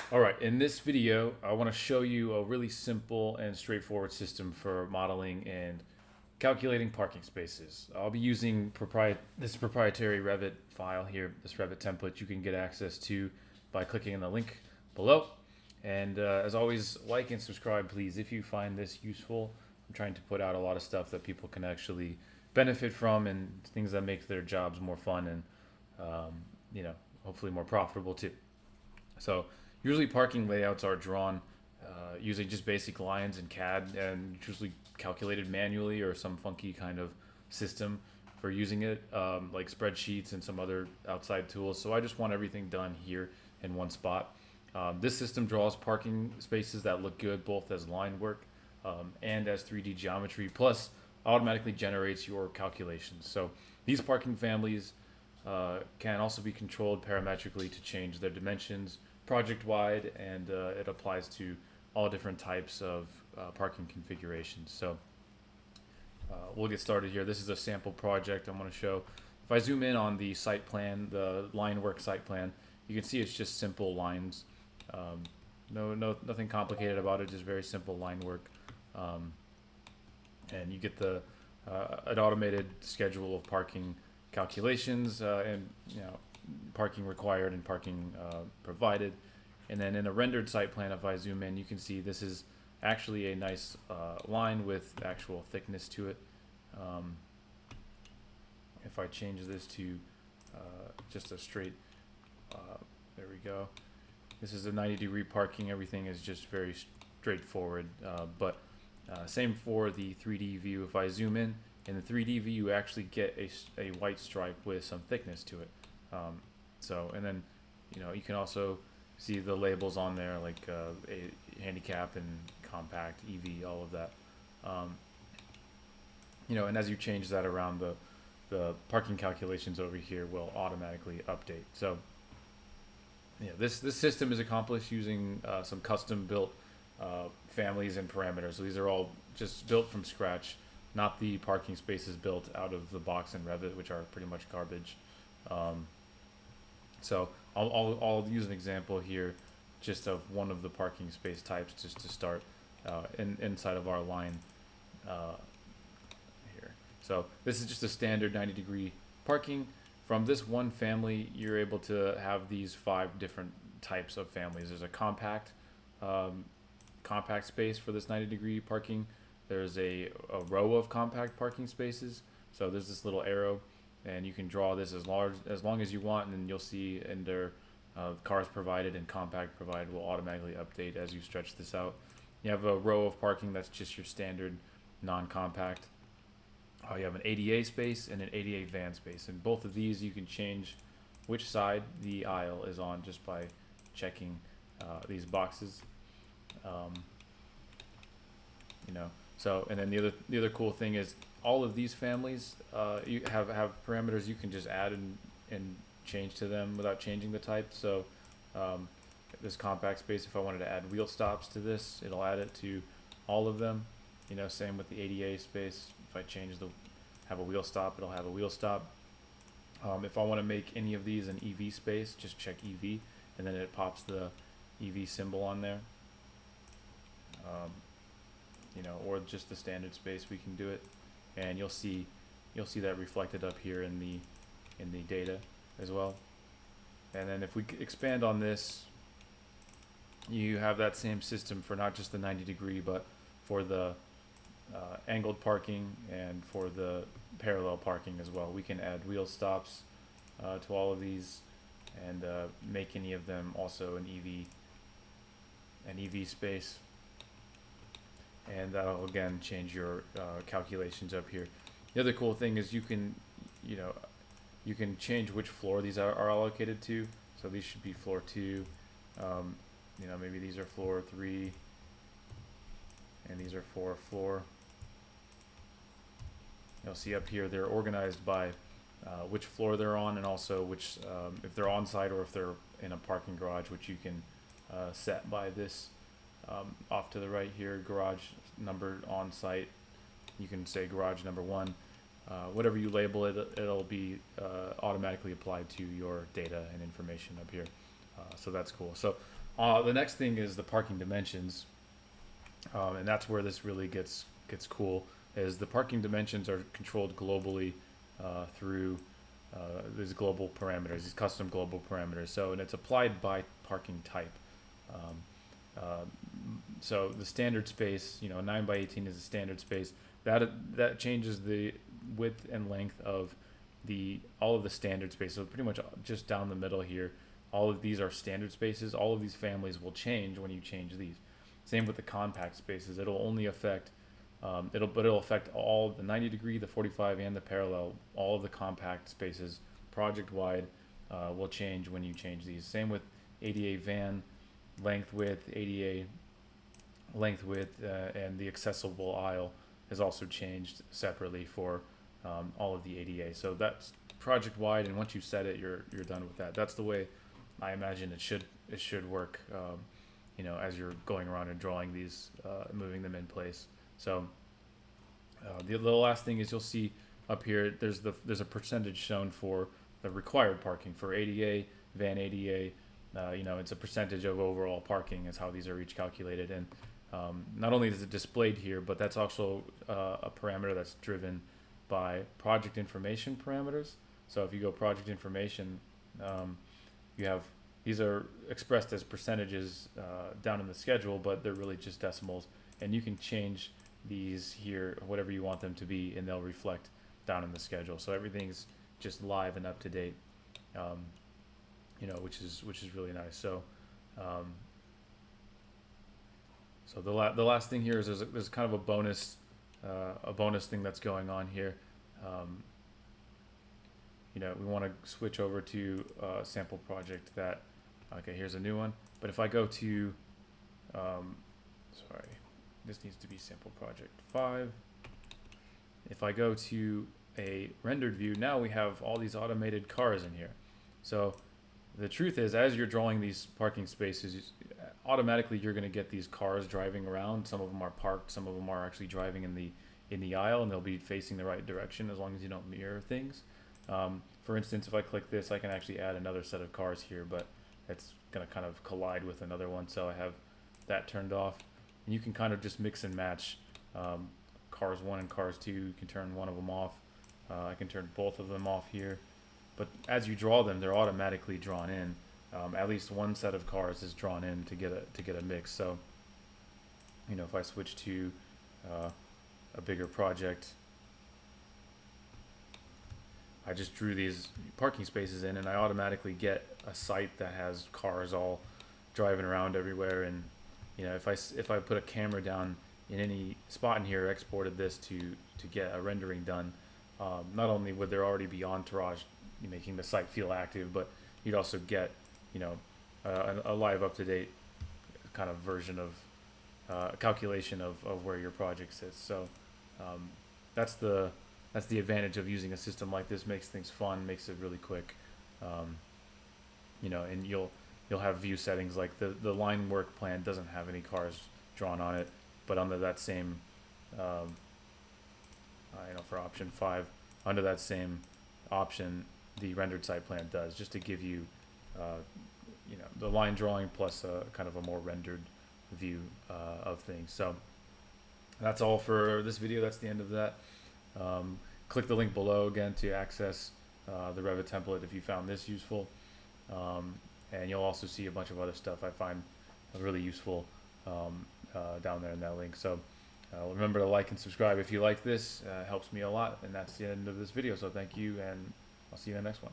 All right, in this video, I want to show you a really simple and straightforward system for modeling and calculating parking spaces. I'll be using this proprietary Revit file here, this Revit template you can get access to by clicking on the link below. And as always, like and subscribe, please, if you find this useful. I'm trying to put out a lot of stuff that people can actually benefit from and things that make their jobs more fun and, um, you know, hopefully more profitable too. So usually parking layouts are drawn using just basic lines in CAD and usually calculated manually or some funky kind of system for using it, like spreadsheets and some other outside tools. So I just want everything done here in one spot. This system draws parking spaces that look good both as line work and as 3D geometry, plus automatically generates your calculations. So these parking families can also be controlled parametrically to change their dimensions project wide, and it applies to all different types of parking configurations. So we'll get started here. This is a sample project I'm going to show. If I zoom in on the site plan, the line work site plan, you can see it's just simple lines. Nothing complicated about it, just very simple line work. And you get an automated schedule of parking calculations and parking required and parking provided. And then in a rendered site plan, if I zoom in, you can see this is actually a nice line with actual thickness to it. If I change this to just a straight, there we go. This is a 90-degree parking. Everything is just very straightforward. But same for the 3D view. If I zoom in the 3D view, you actually get a white stripe with some thickness to it. And then, you can also see the labels on there, like a handicap and compact, EV, all of that. And as you change that around, the parking calculations over here will automatically update. So, this system is accomplished using some custom built families and parameters. So these are all just built from scratch, not the parking spaces built out of the box in Revit, which are pretty much garbage. So I'll use an example here just of one of the parking space types just to start inside of our line here. So this is just a standard 90-degree parking. From this one family, you're able to have these 5 different types of families. There's a compact space for this 90-degree parking. There's a row of compact parking spaces. So there's this little arrow, and you can draw this as long as you want, and then you'll see under cars provided and compact provided will automatically update as you stretch this out. You have a row of parking that's just your standard non-compact. You have an ADA space and an ADA van space, and both of these you can change which side the aisle is on just by checking these boxes. So, and then the other cool thing is all of these families you have parameters you can just add and change to them without changing the type. So this compact space, if I wanted to add wheel stops to this, it'll add it to all of them. Same with the ADA space. If I have a wheel stop, it'll have a wheel stop. If I want to make any of these an EV space, just check EV, and then it pops the EV symbol on there. Or just the standard space, we can do it, and you'll see that reflected up here in the data as well. And then if we expand on this, you have that same system for not just the 90-degree, but for the angled parking and for the parallel parking as well. We can add wheel stops to all of these and make any of them also an EV space. And that'll again change your calculations up here. The other cool thing is you can change which floor these are allocated to. So these should be floor 2. Maybe these are floor 3, and these are 4 floor. You'll see up here they're organized by which floor they're on, and also which if they're on site or if they're in a parking garage, which you can set by this. Off to the right here, garage number on site. You can say garage number 1. Whatever you label it, it'll be automatically applied to your data and information up here. So that's cool. So The next thing is the parking dimensions, and that's where this really gets cool. Is the parking dimensions are controlled globally through these global parameters, these custom global parameters. So, and it's applied by parking type. Um, uh, so the standard space, 9 by 18 is the standard space. That changes the width and length of the all of the standard space. So pretty much just down the middle here, all of these are standard spaces. All of these families will change when you change these. Same with the compact spaces. It'll only affect it'll affect all the 90 degree, the 45, and the parallel. All of the compact spaces project wide will change when you change these. Same with ADA van length, width, ADA length, width, and the accessible aisle is also changed separately for all of the ADA. So that's project wide, and once you set it, you're done with that. That's the way I imagine it should work. As you're going around and drawing these, moving them in place. So the last thing is you'll see up here. There's a percentage shown for the required parking for ADA, van ADA. It's a percentage of overall parking is how these are each calculated, and not only is it displayed here, but that's also a parameter that's driven by project information parameters. So if you go project information, you have these are expressed as percentages down in the schedule, but they're really just decimals, and you can change these here whatever you want them to be, and they'll reflect down in the schedule. So everything's just live and up to date, which is really nice. So so the last thing here is there's kind of a bonus thing that's going on here. We want to switch over to a sample project that, okay, here's a new one. But if I go to, sorry, this needs to be sample project 5. If I go to a rendered view, now we have all these automated cars in here. So the truth is, as you're drawing these parking spaces, automatically you're going to get these cars driving around. Some of them are parked, some of them are actually driving in the aisle, and they'll be facing the right direction as long as you don't mirror things. For instance, if I click this, I can actually add another set of cars here, but it's going to kind of collide with another one, so I have that turned off. And you can kind of just mix and match cars 1 and cars 2. You can turn one of them off. I can turn both of them off here. But as you draw them, they're automatically drawn in. At least one set of cars is drawn in to get a mix. So, if I switch to a bigger project, I just drew these parking spaces in, and I automatically get a site that has cars all driving around everywhere. And if I put a camera down in any spot in here, exported this to get a rendering done, not only would there already be entourage making the site feel active, but you'd also get a live up to date kind of version of calculation of where your project sits. So that's the advantage of using a system like this. Makes things fun, makes it really quick, and you'll have view settings like the line work plan doesn't have any cars drawn on it, but under that same for option 5, under that same option, the rendered site plan does, just to give you the line drawing plus a kind of a more rendered view of things. So that's all for this video. That's the end of that. Click the link below again to access the Revit template if you found this useful, and you'll also see a bunch of other stuff I find really useful down there in that link. So remember to like and subscribe if you like this. Helps me a lot. And that's the end of this video. So thank you, and I'll see you in the next one.